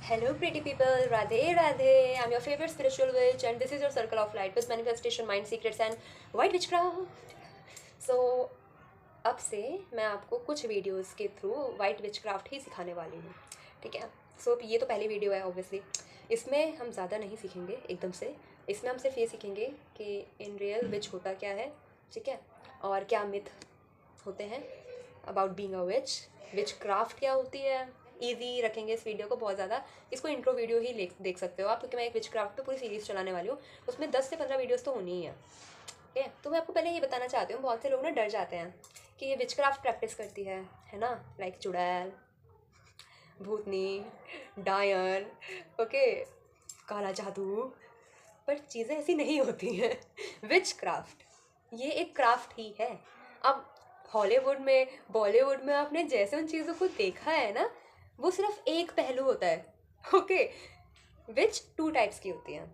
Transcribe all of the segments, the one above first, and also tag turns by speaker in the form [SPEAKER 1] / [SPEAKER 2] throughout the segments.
[SPEAKER 1] Hello, pretty people. Radhe Radhe. I'm your favorite spiritual witch, and this is your circle of light with manifestation, mind secrets, and white witchcraft. So, अब से मैं आपको कुछ videos के through white witchcraft ही सिखाने वाली हूँ, ठीक है। सो ये तो पहली वीडियो है ऑब्वियसली। इसमें हम ज़्यादा नहीं सीखेंगे एकदम से। इसमें हम सिर्फ ये सीखेंगे कि इन रियल विच होता क्या है, ठीक है, और क्या मिथ होते हैं about being a which craft क्या होती है। ईजी रखेंगे इस वीडियो को बहुत ज़्यादा। इसको इंट्रो वीडियो ही देख सकते हो आप, क्योंकि मैं एक विच क्राफ्ट पर पूरी सीरीज़ चलाने वाली हूँ। उसमें 10 से 15 वीडियोस तो होनी ही है, ठीक है। तो मैं आपको पहले ये बताना चाहती हूँ, बहुत से लोग ना डर जाते हैं कि ये विचक्राफ्ट प्रैक्टिस करती है ना, लाइक चुड़ैल, भूतनी, डायन, ओके, काला जादू। पर चीज़ें ऐसी नहीं होती हैं। विच क्राफ्ट ये एक क्राफ्ट ही है। अब हॉलीवुड में, बॉलीवुड में आपने जैसे उन चीज़ों को देखा है ना, वो सिर्फ एक पहलू होता है, ओके। विच 2 टाइप्स की होती हैं।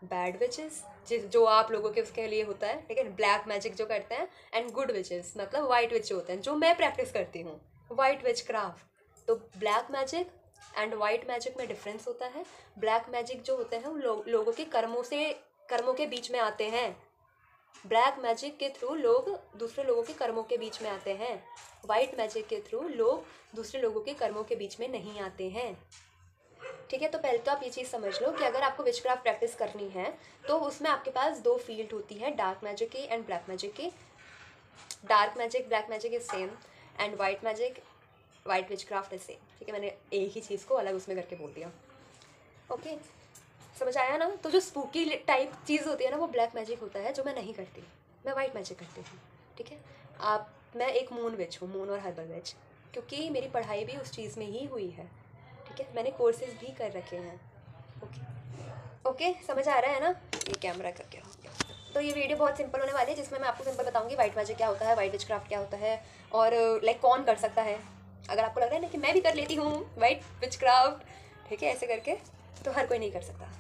[SPEAKER 1] बैड विचेस, जो आप लोगों के उसके लिए होता है, ठीक है, ब्लैक मैजिक जो करते हैं, एंड गुड विचेस मतलब वाइट विच होते हैं, जो मैं प्रैक्टिस करती हूँ, वाइट विच क्राफ्ट। तो black magic and white magic में डिफरेंस होता है। ब्लैक मैजिक जो होते हैं वो लोगों के कर्मों के बीच में आते हैं। ब्लैक मैजिक के थ्रू लोग दूसरे लोगों के कर्मों के बीच में आते हैं। वाइट मैजिक के थ्रू लोग दूसरे लोगों के कर्मों के बीच में नहीं आते हैं, ठीक है। तो पहले तो आप ये चीज़ समझ लो कि अगर आपको विचक्राफ्ट प्रैक्टिस करनी है तो उसमें आपके पास 2 फील्ड होती है, डार्क मैजिक की एंड ब्लैक मैजिक की। Dark magic, black magic is same, and white magic, white witchcraft is same, ठीक है। मैंने एक ही चीज़ को अलग उसमें करके बोल दिया, ओके। समझ आया ना। तो जो स्पूकी टाइप चीज़ होती है ना, वो ब्लैक मैजिक होता है, जो मैं नहीं करती, मैं वाइट मैजिक करती हूँ, ठीक है। मैं एक मून विच हूँ, मून और हर्बल विच, क्योंकि मेरी पढ़ाई भी उस चीज़ में ही हुई है, ठीक है। मैंने कोर्सेज भी कर रखे हैं, ओके ओके, समझ आ रहा है ना। ये कैमरा करके हो गया। तो ये वीडियो बहुत सिंपल होने वाली है, जिसमें मैं आपको सिंपल बताऊंगी वाइट मैजिक क्या होता है, वाइट विचक्राफ्ट क्या होता है, और लाइक कौन कर सकता है। अगर आपको लग रहा है ना कि मैं भी कर लेती हूँ वाइट विचक्राफ्ट, ठीक है, ऐसे करके, तो हर कोई नहीं कर सकता,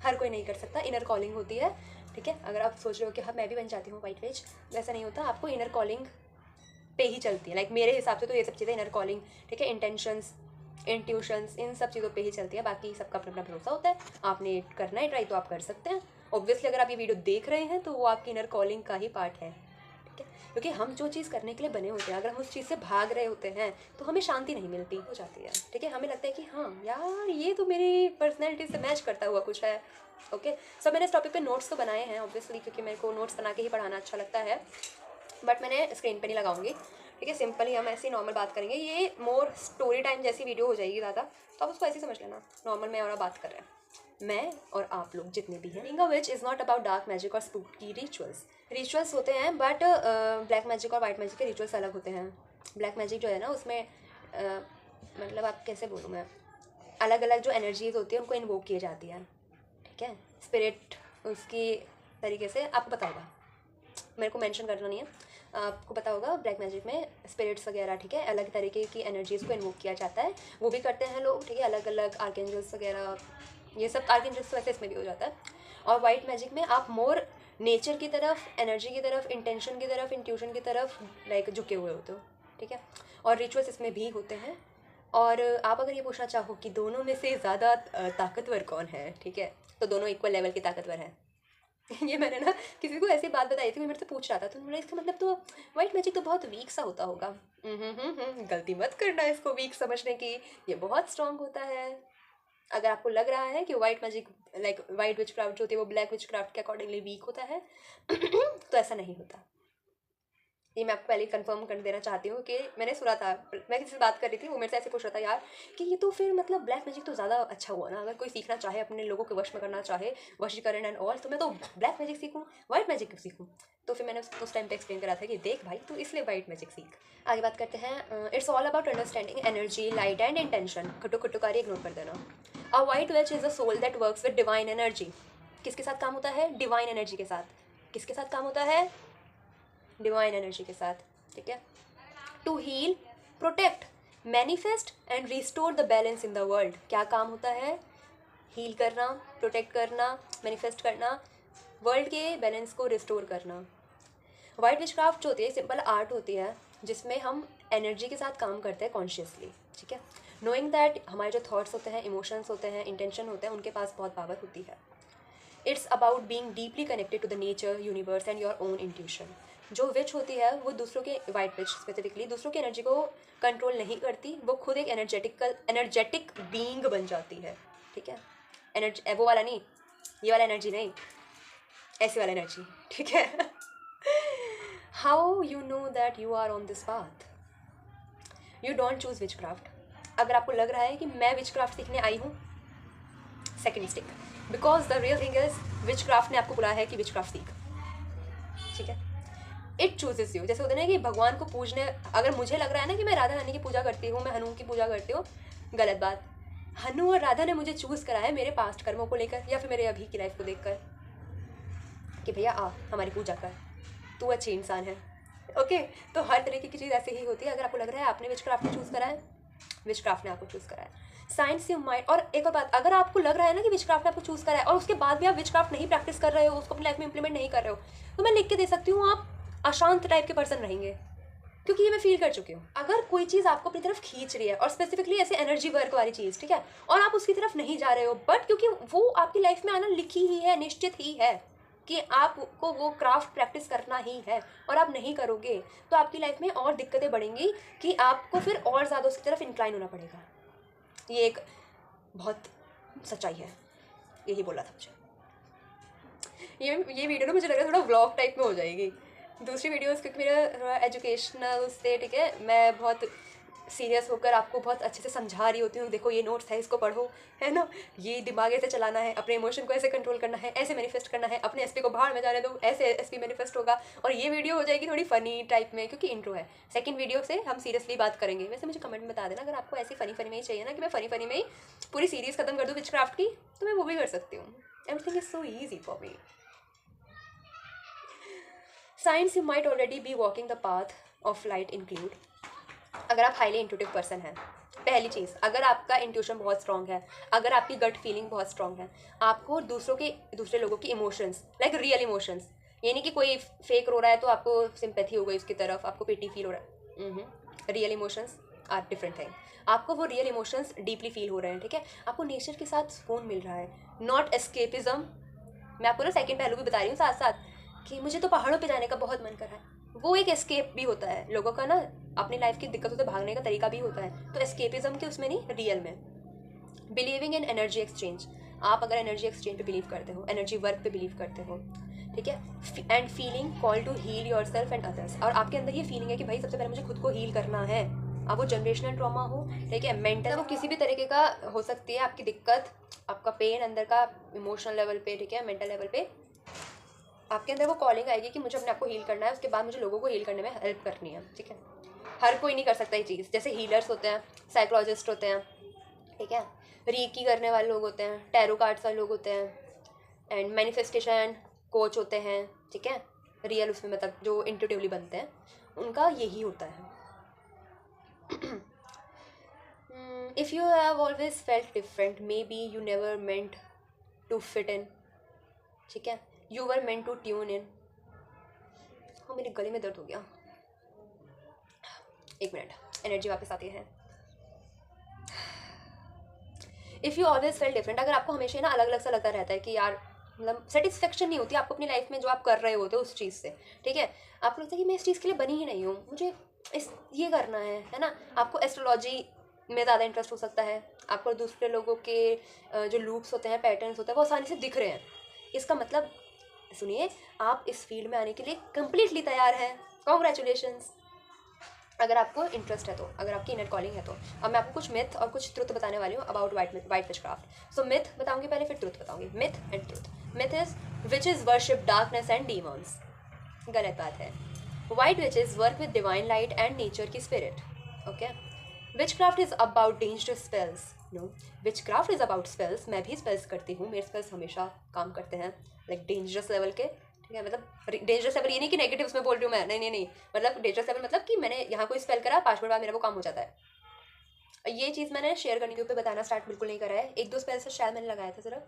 [SPEAKER 1] हर कोई नहीं कर सकता। इनर कॉलिंग होती है, ठीक है। अगर आप सोच रहे हो कि हाँ मैं भी बन जाती हूँ वाइट विच, वैसा नहीं होता। आपको इनर कॉलिंग पे ही चलती है, लाइक मेरे हिसाब से तो ये सब चीज़ें इनर कॉलिंग, ठीक है, इंटेंशंस, इंट्यूशंस, इन सब चीज़ों पे ही चलती है। बाकी सबका अपना अपना भरोसा होता है। आपने करना है ट्राई तो आप कर सकते हैं। ऑब्वियसली अगर आप ये वीडियो देख रहे हैं तो वो आपकी इनर कॉलिंग का ही पार्ट है, ठीक है। क्योंकि हम जो चीज़ करने के लिए बने होते हैं, अगर हम उस चीज़ से भाग रहे होते हैं तो हमें शांति नहीं मिलती, हो जाती है, ठीक है। हमें लगता है कि हाँ यार ये तो मेरी पर्सनैलिटी से मैच करता हुआ कुछ है, ओके। सो मैंने इस टॉपिक पे नोट्स तो बनाए हैं ऑब्वियसली, क्योंकि मेरे को नोट्स बना के ही पढ़ाना अच्छा लगता है, बट मैंने स्क्रीन पे नहीं लगाऊंगी, ठीक है। सिंपली हम ऐसे ही नॉर्मल बात करेंगे। ये मोर स्टोरी टाइम जैसी वीडियो हो जाएगी ज़्यादा, तो आप उसको ऐसे ही समझ लेना, नॉर्मल मैं और आप बात कर रहे हैं, मैं और आप लोग जितने भी हैं। Being a which is not about dark magic और स्पूकी रिचुअल्स होते हैं, बट ब्लैक मैजिक और वाइट मैजिक के रिचुअल्स अलग होते हैं। ब्लैक मैजिक जो है ना, उसमें मतलब आप कैसे बोलूँ मैं, अलग अलग जो एनर्जीज होती है उनको इन्वोक किए जाती है, ठीक है। स्पिरिट उसकी तरीके से आपको पता होगा, मेरे को मेंशन करना नहीं है, आपको पता होगा ब्लैक मैजिक में स्पिरिट्स वगैरह, ठीक है, अलग तरीके की एनर्जीज़ को इन्वोक किया जाता है, वो भी करते हैं लोग, ठीक है। अलग अलग आर्केंजल्स वगैरह, ये सब आर्केंजल्स वैसे इसमें भी हो जाता है। और वाइट मैजिक में आप मोर नेचर की तरफ, एनर्जी की तरफ, इंटेंशन की तरफ, इंट्यूशन की तरफ लाइक झुके हुए होते हो, ठीक है। और रिचुअल्स इसमें भी होते हैं। और आप अगर ये पूछना चाहो कि दोनों में से ज़्यादा ताकतवर कौन है, ठीक है, तो दोनों इक्वल लेवल के ताकतवर हैं। ये मैंने ना किसी को ऐसी बात बताई थी, वो मेरे से पूछ रहा था, तो मैंने इसका मतलब तो वाइट मैजिक तो बहुत वीक सा होता होगा। गलती मत करना इसको वीक समझने की, ये बहुत स्ट्रांग होता है। अगर आपको लग रहा है कि वाइट मैजिक लाइक वाइट विच क्राफ्ट जो होती है वो ब्लैक विच क्राफ्ट के अकॉर्डिंगली वीक होता है तो ऐसा नहीं होता। ये मैं आपको पहले कंफर्म कर देना चाहती हूँ कि मैंने सुना था, मैं किसी से बात कर रही थी, वो मेरे से ऐसे पूछ रहा था यार कि ये तो फिर मतलब ब्लैक मैजिक तो ज़्यादा अच्छा हुआ ना, अगर कोई सीखना चाहे, अपने लोगों के वश में करना चाहे, वशीकरण एंड ऑल, तो मैं तो ब्लैक मैजिक सीखूँ, वाइट मैजिक क्यों सीखूँ। तो फिर मैंने उस टाइम पे एक्सप्लेन करा था कि देख भाई तू इसलिए वाइट मैजिक सीख। आगे बात करते हैं। It's all about understanding energy, light and intention. खट्टू खट्टू कार्य इग्नोर कर देना। A white witch is a soul that works with divine energy. किसके साथ काम होता है? डिवाइन एनर्जी के साथ। किसके साथ काम होता है? डिवाइन एनर्जी के साथ, ठीक है। To heal, protect, manifest and restore the balance in the world. क्या काम होता है? हील करना, प्रोटेक्ट करना, मैनिफेस्ट करना, वर्ल्ड के बैलेंस को रिस्टोर करना। वाइट विचक्राफ्ट जो होती है सिंपल आर्ट होती है, जिसमें हम एनर्जी के साथ काम करते हैं कॉन्शियसली, ठीक है। नोइंग दैट हमारे जो थॉट्स होते हैं, इमोशंस होते हैं, इंटेंशन होते हैं, उनके पास बहुत पावर होती है. It's about being deeply connected to the nature, universe and your own intuition. जो विच होती है वो दूसरों के, वाइट विच स्पेसिफिकली, दूसरों की एनर्जी को कंट्रोल नहीं करती. वो खुद एक एनर्जेटिक बीइंग बन जाती है. ठीक है, एनर्जी वो वाला नहीं, ये वाला एनर्जी नहीं, ऐसी वाला एनर्जी. ठीक है. How you know that you are on this path? You don't choose witchcraft. अगर आपको लग रहा है कि मैं विच क्राफ्ट सीखने आई हूँ, second step. Because the real thing is which craft ने आपको बुलाया है कि विच क्राफ्ट सीख. ठीक है, इट चूजेस यू. जैसे होता है ना कि भगवान को पूजने, अगर मुझे लग रहा है ना कि मैं राधा रानी की पूजा करती हूँ, मैं हनु की पूजा करती हूँ, गलत बात. हनु और राधा ने मुझे चूज़ करा है मेरे पास्ट कर्मों को लेकर, या फिर मेरे अभी की लाइफ को देखकर कि भैया आ हमारी पूजा कर, तू अच्छी इंसान है. ओके, तो हर तरीके की चीज़ ऐसे ही होती है. अगर आपको लग रहा है आपने विच क्राफ्ट को चूज़ करा है, विच क्राफ्ट ने आपको चूज़ करा है. Science you mind. और एक और बात, अगर आपको लग रहा है ना कि विच क्राफ्ट ने आपको चूज़ करा है और उसके बाद भी आप विच क्राफ्ट नहीं प्रैक्टिस कर रहे हो, उसको अपनी लाइफ में इंप्लीमेंट नहीं कर रहे हो, तो मैं लिख के दे सकती हूँ आप अशांत टाइप के पर्सन रहेंगे. क्योंकि ये मैं फील कर चुकी हूँ. अगर कोई चीज़ आपको अपनी तरफ खींच रही है, और स्पेसिफिकली ऐसे एनर्जी वर्क वाली चीज़, ठीक है, और आप उसकी तरफ नहीं जा रहे हो, बट क्योंकि वो आपकी लाइफ में आना लिखी ही है, निश्चित ही है कि आपको वो क्राफ्ट प्रैक्टिस करना ही है, और आप नहीं करोगे तो आपकी लाइफ में और दिक्कतें बढ़ेंगी कि आपको फिर और ज़्यादा उसकी तरफ इंक्लाइन होना पड़ेगा. ये एक बहुत सच्चाई है. यही बोला था मुझे. ये वीडियो ना मुझे लग रहा है थोड़ा व्लॉग टाइप में हो जाएगी. दूसरी वीडियोस क्योंकि मेरा एजुकेशनल से, ठीक है, मैं बहुत सीरियस होकर आपको बहुत अच्छे से समझा रही होती हूँ. देखो ये नोट्स है, इसको पढ़ो, है ना, ये दिमाग ऐसे चलाना है, अपने इमोशन को ऐसे कंट्रोल करना है, ऐसे मैनिफेस्ट करना है, अपने एसपी को बाहर में जाने दो, ऐसे एसपी मैनिफेस्ट होगा. और ये वीडियो हो जाएगी थोड़ी फनी टाइप में क्योंकि इंट्रो है. सेकंड वीडियो से हम सीरियसली बात करेंगे. वैसे मुझे कमेंट में बता देना अगर आपको ऐसी फनी में ही चाहिए ना कि मैं फनी में ही पूरी सीरीज़ खत्म कर दूँ विच क्राफ्ट की, तो मैं वो भी कर सकती हूँ. Everything is so easy for me. Science you might already be walking the path of light include. अगर आप हाईली इंट्यूटिव पर्सन हैं, पहली चीज़, अगर आपका इंट्यूशन बहुत स्ट्रॉन्ग है, अगर आपकी गट फीलिंग बहुत स्ट्रॉन्ग है, आपको दूसरे लोगों की इमोशंस, लाइक रियल इमोशंस, ये नहीं कि कोई फेक रो रहा है तो आपको सिंपैथी हो गई उसकी तरफ, आपको पिटी फील हो रहा है. Real emotions are different thing. आपको वो रियल इमोशंस डीपली फील हो रहे हैं, ठीक है, आपको नेचर के साथ सुकून मिल रहा है, नॉट एस्केपिज्म. मैं आपको ना सेकंड पहलू भी बता रही हूँ साथ साथ कि मुझे तो पहाड़ों पे जाने का बहुत मन कर रहा है. वो एक एस्केप भी होता है. लोगों का ना अपनी लाइफ की दिक्कतों से भागने का तरीका भी होता है. तो एस्केपिज्म के उसमें नहीं, रियल में. Believing in energy exchange. आप अगर एनर्जी एक्सचेंज पे बिलीव करते हो, एनर्जी वर्क पे बिलीव करते हो, ठीक है, and feeling call to heal yourself and others. और आपके अंदर ये फीलिंग है कि भाई सबसे पहले मुझे खुद को हील करना है. अब वो जनरेशनल ट्रॉमा हो, ठीक है, मेंटल, वो किसी भी तरीके का हो सकती है आपकी दिक्कत, आपका पेन अंदर का, इमोशनल लेवल पे, ठीक है, मेंटल लेवल पे, आपके अंदर वो कॉलिंग आएगी कि मुझे अपने आप को हील करना है. उसके बाद मुझे लोगों को हील करने में हेल्प करनी है. ठीक है, हर कोई नहीं कर सकता ये चीज़. जैसे हीलर्स होते हैं, साइकोलॉजिस्ट होते हैं, ठीक है, रीकी करने वाले लोग होते हैं, टैरो कार्ड्स वाले लोग होते हैं, एंड मैनिफेस्टेशन कोच होते हैं, ठीक है, रियल उसमें मतलब जो इंट्यूटिवली बनते हैं, उनका यही होता है. If you have always felt different, maybe you never meant to fit in. ठीक है, you were meant to tune in. हाँ, मेरे गले में दर्द हो गया. एक मिनट, एनर्जी वापस आती है. If you always fail different, अगर आपको हमेशा ना अलग अलग सा लगता रहता है कि यार मतलब सेटिस्फेक्शन नहीं होती आपको अपनी लाइफ में जो आप कर रहे होते हो उस चीज़ से, ठीक है, आपको लगता है कि मैं इस चीज़ के लिए बनी ही नहीं हूँ, मुझे ये करना है ना. आपको एस्ट्रोलॉजी में ज़्यादा इंटरेस्ट हो सकता है, आपको दूसरे लोगों के जो लूप्स होते हैं, पैटर्न्स होते हैं, वो आसानी से दिख रहे हैं. इसका मतलब सुनिए, आप इस फील्ड में आने के लिए कम्प्लीटली तैयार हैं. कॉन्ग्रेचुलेशंस, अगर आपको इंटरेस्ट है तो, अगर आपकी इनर कॉलिंग है तो. अब मैं आपको कुछ मिथ और कुछ ट्रुथ बताने वाली हूँ about white witchcraft. So myth बताऊंगी पहले, फिर ट्रुथ बताऊंगी. Myth and truth. Myth is witches worship darkness and demons. गलत बात है. White witches work with divine light and nature की spirit. Okay. Witchcraft is about dangerous spells. No, witchcraft is about spells. मैं भी spells करती हूँ, मेरे spells हमेशा काम करते हैं, लाइक डेंजरस लेवल के. ठीक है, मतलब डेंजरस लेवल ये नहीं कि नेगेटिव उसमें बोल रही हूँ मैं, नहीं, मतलब डेंजरस लेवल मतलब कि मैंने यहाँ कोई स्पेल करा, 5 मिनट बाद मेरा वो काम हो जाता है. ये चीज़ मैंने शेयर करने के ऊपर बताना स्टार्ट बिल्कुल नहीं करा है. 1-2 स्पेल्स से शायद मैंने लगाया था सिर्फ,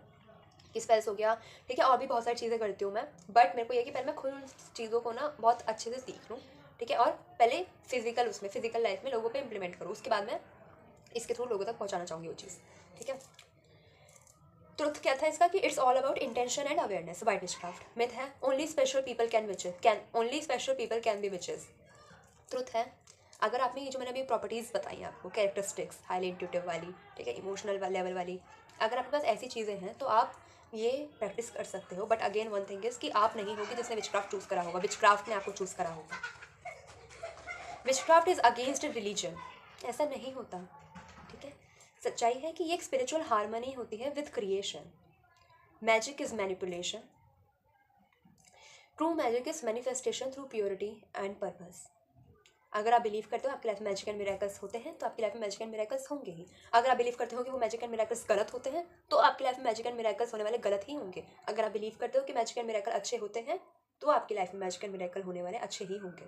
[SPEAKER 1] कि स्पेल्स हो गया, ठीक है, और भी बहुत सारी चीज़ें करती हूँ मैं. बट मेरे को ये कि पहले मैं खुद उन चीज़ों को ना बहुत अच्छे से सीख लूँ, ठीक है, और पहले फिजिकल लाइफ में लोगों पे इम्प्लीमेंट करूँ, उसके बाद मैं इसके थ्रू लोगों तक पहुँचाना चाहूँगी वो चीज़, ठीक है। ट्रुथ क्या था इसका कि it's all about intention and awareness. White witchcraft. Myth है only special people can be witches. Truth है अगर आपने ये जो मैंने अभी प्रॉपर्टीज़ बताई आपको, कैरेक्टरिस्टिक्स हाईली इंट्यूटिव वाली, ठीक है, इमोशनल लेवल वाली, अगर आपके पास ऐसी चीज़ें हैं तो आप ये प्रैक्टिस कर सकते हो। But again one thing is कि आप नहीं होगी जिसने विचक्राफ्ट चूज़ करा होगा, विचक्राफ्ट ने आपको चूज़ करा होगा। विचक्राफ्ट इज़ अगेंस्ट रिलीजन, ऐसा नहीं होता, ठीक है। सच्चाई है कि ये एक स्पिरिचुअल हार्मनी होती है with creation. Magic is manipulation, true magic is manifestation through purity and purpose. अगर आप बिलीव करते हो आपकी लाइफ में मैजिक एंड मिरेकल्स होते हैं तो आपकी लाइफ में मैजिक एंड मिरेकल्स होंगे ही। अगर आप बिलीव करते हो कि वो मैजिक एंड मिरेकल्स गलत होते हैं तो आपकी लाइफ में मैजिक एंड मिरेकल्स होने वाले गलत ही होंगे। अगर आप बिलीव करते हो कि मैजिक एंड मिरेकल अच्छे होते हैं तो आपकी लाइफ में मैजिक एंड मिरेकल होने वाले अच्छे ही होंगे।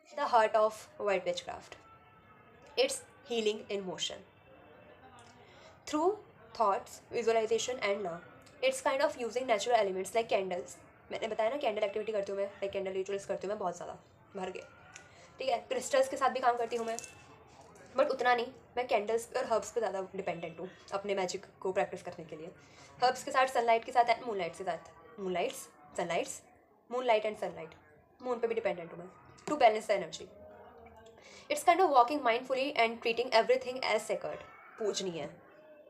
[SPEAKER 1] The heart of white witchcraft, it's healing in motion through thoughts, visualisation and love. It's kind of using natural elements like candles. मैंने बताया ना कैंडल एक्टिविटी करती हूँ मैं, लाइक कैंडल रिचुअल्स करती हूँ मैं बहुत ज़्यादा भर के, ठीक है। क्रिस्टल्स के साथ भी काम करती हूँ मैं, बट उतना नहीं। मैं कैंडल्स और हर्ब्स पे ज़्यादा डिपेंडेंट हूँ अपने मैजिक को प्रैक्टिस करने के लिए। हर्ब्स के साथ, सनलाइट के साथ एंड मूनलाइट के साथ, मूनलाइट एंड सनलाइट, मून पे भी डिपेंडेंट हूँ मैं to balance the energy. It's kind of walking mindfully and treating everything as sacred, पूजनीय,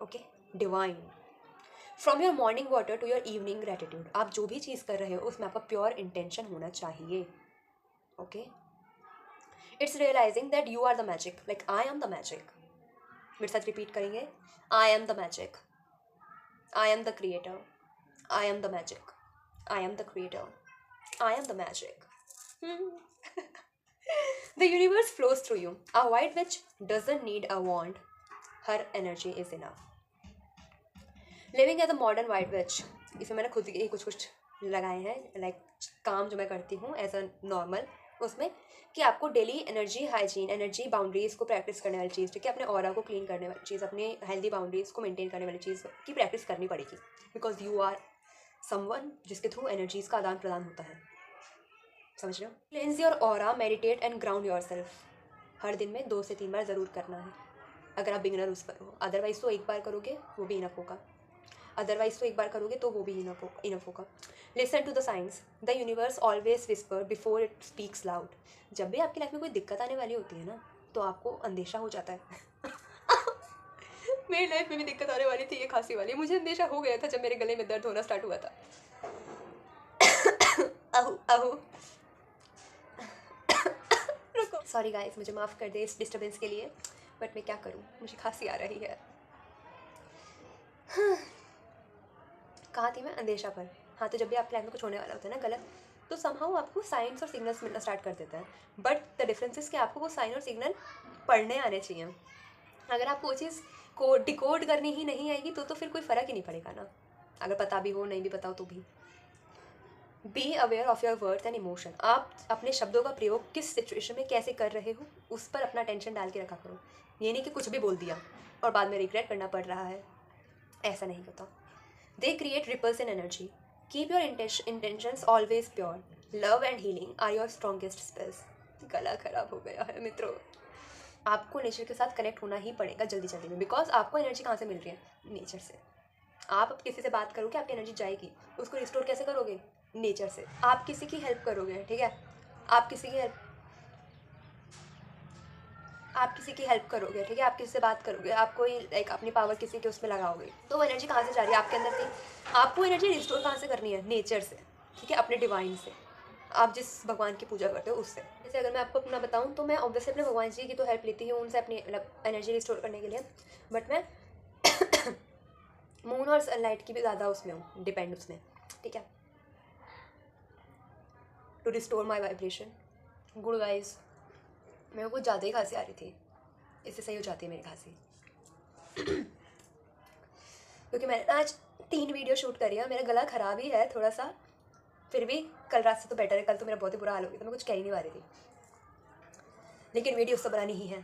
[SPEAKER 1] okay, divine. From your morning water to your evening gratitude, आप जो भी चीज़ कर रहे हो उसमें आपका प्योर इंटेंशन होना चाहिए, okay. It's realising that you are the magic, like I am the magic. मेरे साथ रिपीट करेंगे, I am the magic, I am the creator, I am the magic, I am the creator, I am the magic. The universe flows through you. A white witch doesn't need a wand. Her energy is enough. Living as a modern white witch, इसमें मैंने खुद ही कुछ लगाए हैं, like काम जो मैं करती हूँ एज अ नॉर्मल, उसमें कि आपको daily energy hygiene, energy boundaries को प्रैक्टिस करने वाली चीज़, ठीक है, अपने ऑरा को क्लीन करने वाली चीज़, अपने हेल्दी बाउंड्रीज़ को मेंटेन करने वाली चीज़ की प्रैक्टिस करनी पड़ेगी। बिकॉज यू आर समवन जिसके थ्रू एनर्जीज़ का आदान प्रदान होता है, समझ रहे हो। Cleanse your aura, meditate and ground yourself. हर दिन में 2 से 3 बार ज़रूर करना है अगर आप बिगिनर उस पर हो। अदरवाइज़ तो एक बार करोगे वो भी इनफ होगा, अदरवाइज़ तो एक बार करोगे तो वो भी इनफ होगा। Listen to the science, the universe always whisper before it speaks loud. जब भी आपकी लाइफ में कोई दिक्कत आने वाली होती है ना तो आपको अंदेशा हो जाता है। मेरी लाइफ में भी दिक्कत आने वाली थी, ये खांसी वाली, मुझे अंदेशा हो गया था जब मेरे गले में दर्द होना स्टार्ट हुआ था। आहू आहू, सॉरी गाइस, मुझे माफ़ कर दे इस डिस्टर्बेंस के लिए, बट मैं क्या करूँ, मुझे खांसी आ रही है। कहाँ थी मैं, अंदेशा पर। हाँ, तो जब भी आपकी लाइफ में कुछ होने वाला होता है ना गलत, तो समहाउ आपको साइंस और सिग्नल्स मिलना स्टार्ट कर देता है। बट द डिफरेंस इज़ कि आपको वो साइन और सिग्नल पढ़ने आने चाहिए। अगर आपको वो चीज़ को डिकोड करनी ही नहीं आएगी तो फिर कोई फ़र्क ही नहीं पड़ेगा ना, अगर पता भी हो नहीं भी पता हो तो भी। Be aware of your words and emotion. आप अपने शब्दों का प्रयोग किस सिचुएशन में कैसे कर रहे हो उस पर अपना टेंशन डाल के रखा करो। ये नहीं कि कुछ भी बोल दिया और बाद में रिग्रेट करना पड़ रहा है, ऐसा नहीं होता। They create ripples in energy. Keep your intentions always pure. Love and healing are your strongest spells. गला खराब हो गया है मित्रों। आपको नेचर के साथ कनेक्ट होना ही पड़ेगा जल्दी जल्दी में, बिकॉज आपको एनर्जी कहाँ से मिल रही है, नेचर से। आप अब किसी से बात करोगे आपकी एनर्जी जाएगी, उसको रिस्टोर कैसे करोगे, नेचर से। आप किसी की हेल्प करोगे, ठीक है, आप किसी की हेल्प करोगे, ठीक है, आप किसी से बात करोगे, आप कोई लाइक अपनी पावर किसी के उसमें लगाओगे, तो वो एनर्जी कहाँ से जा रही है, आपके अंदर से। आपको एनर्जी रिस्टोर कहाँ से करनी है, नेचर से, ठीक है, अपने डिवाइन से, आप जिस भगवान की पूजा करते हो उससे। जैसे अगर मैं आपको अपना बताऊँ तो मैं ऑब्वियसली अपने भगवान जी की तो हेल्प लेती हूँ, उनसे अपनी मतलब एनर्जी रिस्टोर करने के लिए, बट मैं मून और सनलाइट की भी ज़्यादा उसमें हूँ, डिपेंड उसमें, ठीक है, to restore my vibration. Good guys, मेरे को कुछ ज़्यादा ही खांसी आ रही थी, इससे सही हो जाती है मेरी खांसी। क्योंकि मैंने आज 3 वीडियो शूट करी है, मेरा गला ख़राब ही है थोड़ा सा, फिर भी कल रात से तो बेटर है, कल तो मेरा बहुत ही बुरा हाल हो गया था, मैं कुछ कह ही नहीं पा रही थी, लेकिन वीडियो उससे बनानी ही है।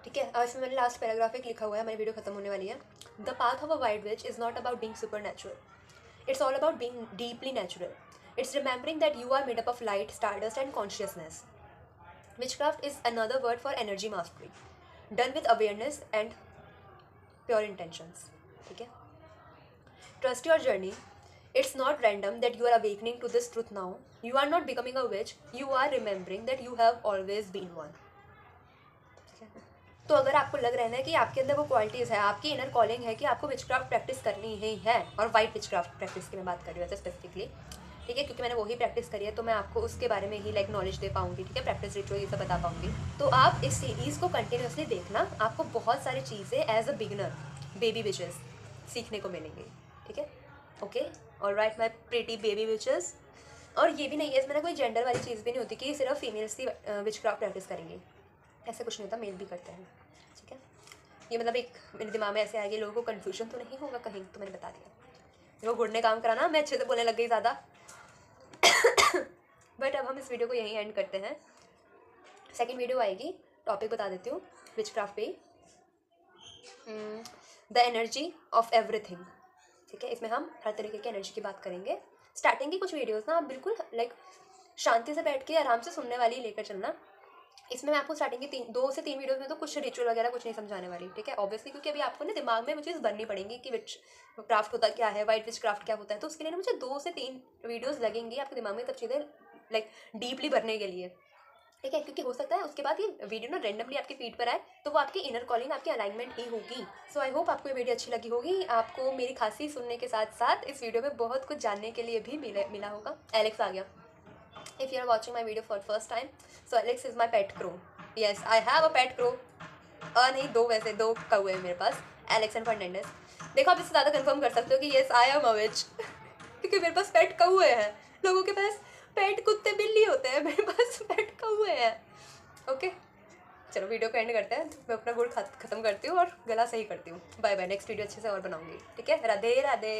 [SPEAKER 1] ठीक है, और इसमें मैंने लास्ट पैराग्राफ एक लिखा हुआ है, हमारी वीडियो खत्म होने वाली है। The path of a white witch is not about being supernatural, it's all about being deeply natural. It's remembering that you are made up of light, stardust and consciousness. Witchcraft is another word for energy mastery, done with awareness and pure intentions. ठीक है? Trust your journey. It's not random that you are awakening to this truth now. You are not becoming a witch. You are remembering that you have always been one. तो अगर आपको लग रहा है ना कि आपके अंदर वो क्वालिटीज़ है, आपकी इनर कॉलिंग है कि आपको विचक्राफ्ट प्रैक्टिस करनी ही है, और वाइट विचक्राफ्ट प्रैक्टिस की मैं बात कर रही हूँ वैसे स्पेसिफिकली, ठीक है, क्योंकि मैंने वही प्रैक्टिस करी है तो मैं आपको उसके बारे में ही लाइक नॉलेज दे पाऊंगी, ठीक है, प्रैक्टिस रिचुअल ये सब बता पाऊंगी। तो आप इस सीरीज़ को कंटिन्यूसली देखना, आपको बहुत सारी चीज़ें as a beginner baby witches सीखने को मिलेंगी, ठीक है। Okay, alright my pretty baby witches. और ये भी नहीं है, इसमें ना कोई जेंडर वाली चीज़ भी नहीं होती कि सिर्फ फीमेल्स ही विचक्राफ्ट प्रैक्टिस करेंगी, ऐसा कुछ नहीं होता, मेल भी करते हैं, ठीक है। ये मतलब एक मेरे दिमाग में ऐसे आएगी, लोगों को कन्फ्यूजन तो नहीं होगा कहीं, तो मैंने बता दिया। वो गुड ने काम कराना, मैं अच्छे से बोलने लग गई ज़्यादा। बट अब हम इस वीडियो को यहीं एंड करते हैं। सेकंड वीडियो आएगी, टॉपिक बता देती हूँ विचक्राफ्ट पे, द एनर्जी ऑफ एवरीथिंग, ठीक है। इसमें हम हर तरीके की एनर्जी की बात करेंगे। स्टार्टिंग की कुछ वीडियोस ना आप बिल्कुल लाइक शांति से बैठ के आराम से सुनने वाली लेकर चलना। इसमें मैं आपको स्टार्टिंग की 2 से 3 वीडियोस में तो कुछ रिचुअल वगैरह कुछ नहीं समझाने वाली, ठीक है, ऑब्वियसली, क्योंकि अभी आपको ना दिमाग में वो चीज़ बननी पड़ेगी कि विच क्राफ्ट होता क्या है, वाइट विच क्राफ्ट क्या होता है। तो उसके लिए ना मुझे 2 से 3 वीडियोस लगेंगी आपके दिमाग में सब चीज़ें लाइक डीपली भरने के लिए, ठीक है, क्योंकि हो सकता है उसके बाद ये वीडियो ना रेंडमली आपके फीड पर आए, तो वो आपकी इनर कॉलिंग, आपकी अलाइनमेंट ही होगी। सो आई होप आपको ये वीडियो अच्छी लगी होगी, आपको मेरी खांसी सुनने के साथ साथ इस वीडियो में बहुत कुछ जानने के लिए भी मिला होगा। एलेक्स आ गया। If you are watching my video for first time, so Alex is my pet crow. Yes, I have a pet crow. नहीं, 2 वैसे 2 कौवे हैं मेरे पास, एलेक्स एंड फर्नांडिस। देखो आप इससे ज़्यादा कंफर्म कर सकते हो कि येस आई एम अ विच, क्योंकि मेरे पास पेट कौवे हैं। लोगों के पास पेट कुत्ते बिल्ली होते हैं, मेरे पास पेट कौवे हैं। ओके, चलो वीडियो को एंड करते हैं। मैं अपना गुड़ खत्म करती हूँ और गला सही करती हूँ। बाय बाय, नेक्स्ट वीडियो अच्छे से और बनाऊंगी, ठीक है। राधे राधे।